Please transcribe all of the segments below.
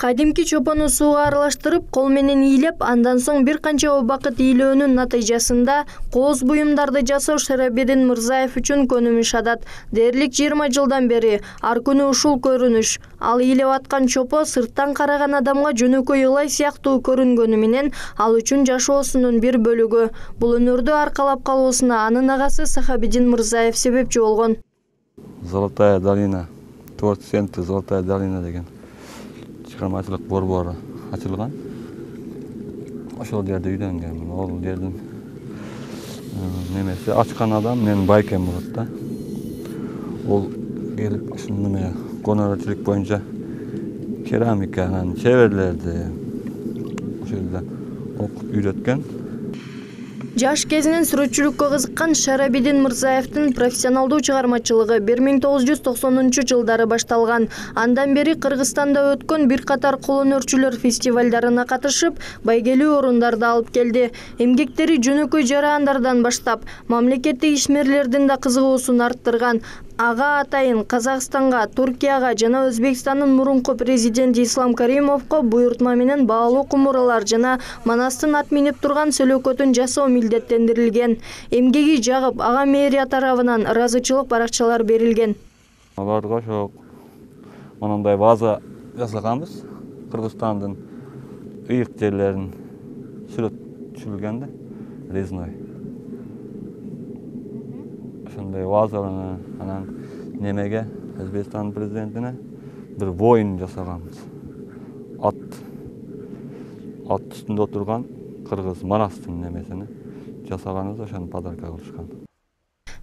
Кадимки чопону сууга аралаштырып, кол менен ийлеп, андан соң бир канча убакыт ийлөөнүн натыйжасында кооз буюмдарды жасоо Шарабидин Мырзаев үчүн көнүм иш адат. Дээрлик 20 жылдан бери ар күнү ушул көрүнүш. Ал ийлеп аткан чопо сырттан караган адамга жөнөкөй ылай сыяктуу көрүнгөнү менен ал үчүн жашоосунун бир бөлүгү. Бул өнөрдү аркалап калуусуна анын агасы Сахабидин Мырзаев себепчи болгон. Золотая долина, творческий центр Золотая долина деген чыгармачылык борбору ачылган. Ошол жерде үйлөнгөнмүн. Ол жердин немеси ачкан адам менин байкем болот да. Ол келип ушул неме гонорочулук боюнча керамика анан чеберлерди ошол жерде окуп үйрөткөн. Жаш кезинен сүрөтчүлүккө кызыккан Шарабидин Мырзаевдин профессионалдуу чыгармачылыгы 1990-жылдары башталган. Андан бери Кыргызстанда өткөн бир катар кол өнөрчүлөр фестивалдарына катышып, байгелүү орундарды алып келди. Эмгектери жөнөкөй жарандардан баштап, мамлекеттик ишмерлердин да кызыгуусун арттырган. Ага атайын Казакстанга, Туркияга жана Өзбекстандын мурунку президенти Ислам Каримовго буйртма менен баалуу кумуралар жана Манастын ат минип турган сөлөкөтүн жасоо милдеттендирилген. Эмгеги жагып, ага мэрия тарабынан ыраазычылык баракчалар берилген. Аларга ошо мондай база жасаганбыз. Кыргызстандын ыйык жерлерин сүрөтчүлгөн да, резной. Ошондой базаланы анан немеге Өзбекстан президентине бир воин жасаганбыз. Ат үстүндө отурган кыргыз Манастын немесини жасаганбыз, ошону подарка кылышкан.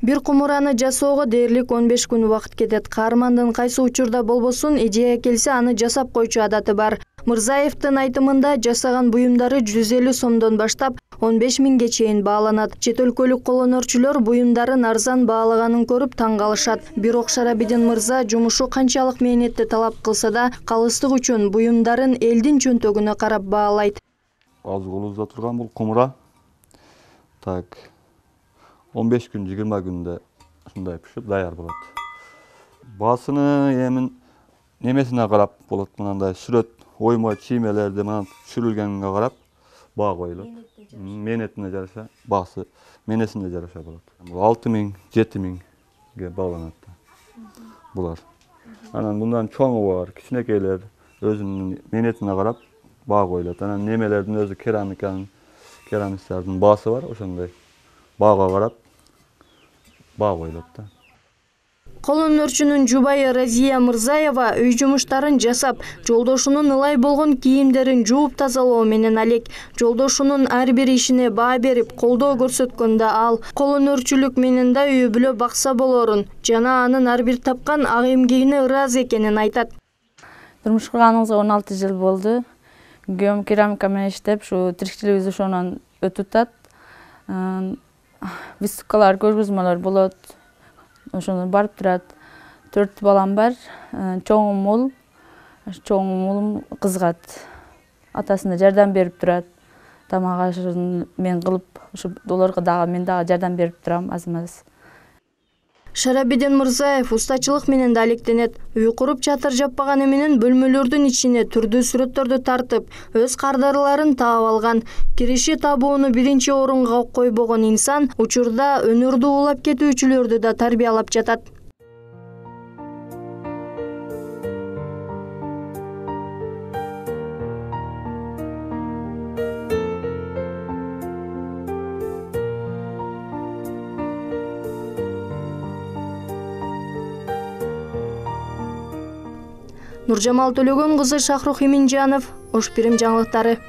Бир кумураны жасоого дээрлик 15 күн убакыт кетет. Каармандын кайсы учурда болбосун идея келсе аны жасап койчу адаты бар. Мырзаевдин айтымында жасаган буюмдары 150 сомдон баштап 15 миңге чейин бааланат. Чет өлкөлүк кол өнөрчүлөр буюмдарын арзан баалаганын көрүп таң калышат. Бирок Шарабидин Мырза жумушу канчалык мээнетти талап кылса да, калыстык үчүн буюмдарын элдин чөнтөгүнө карап баалайт. Азыр колубузда турган бул кумура. Так 15 күн, 20 күндө ушундай пишип даяр болот. Баасыны эмин немесине карап болот, мындай сүрөт, оймо чиймелерди менен түшүрүлгөнгө карап баа коюлат. Мээнетине жараша баасы менесине жараша болот. 6 миң, 7 миңге бааланат булар. Анан мындан чоңу бар, кичинекейлер өзүнүн мээнетине карап баа коюлат. Анан немелердин өзү керамистердин баасы бар, ошондой баага карап баа коюлат да. Кол өнөрчүнүн жубайы Разия Мырзаева үй жумуштарын жасап, жолдошунун ылай болгон кийимдерин жууп тазалоо менен алек. Жолдошунун ар бир ишине баа берип, колдоо көрсөткөндө ал кол өнөрчүлүк менен да үй бүлө бакса болорун жана анын ар бир тапкан ак эмгегине ыраазы экенин айтат. Турмуш курганыбызга 16 жыл болду. Күйөөм керамика менен иштеп, ушу тиричилигибиз ошонон өтүп атат. Выставкалар, көргөзмөлөр болот. Ошону барып турат. 4 балам бар. Чоңум улум кызгат. Атасына жардам берип турат. Тамак ашын мен кылып, ушу олорго дагы мен дагы жардам берип турам аз-маз. Шарабидин Мырзаев устачылык менен да алектенет. Үй куруп чатыр жаппаганы менен бөлмөлөрдүн ичине түрдүү сүрөттөрдү тартып, өз кардарларын таап алган. Кириши табууну биринчи орунга койбогон инсан учурда өнөрдү улап кетүүчүлөрдү да тарбиялап жатат. Нуржамал Төлөгөн кызы Шахрух Иминжанов, Ош Пирим жаңылыктары.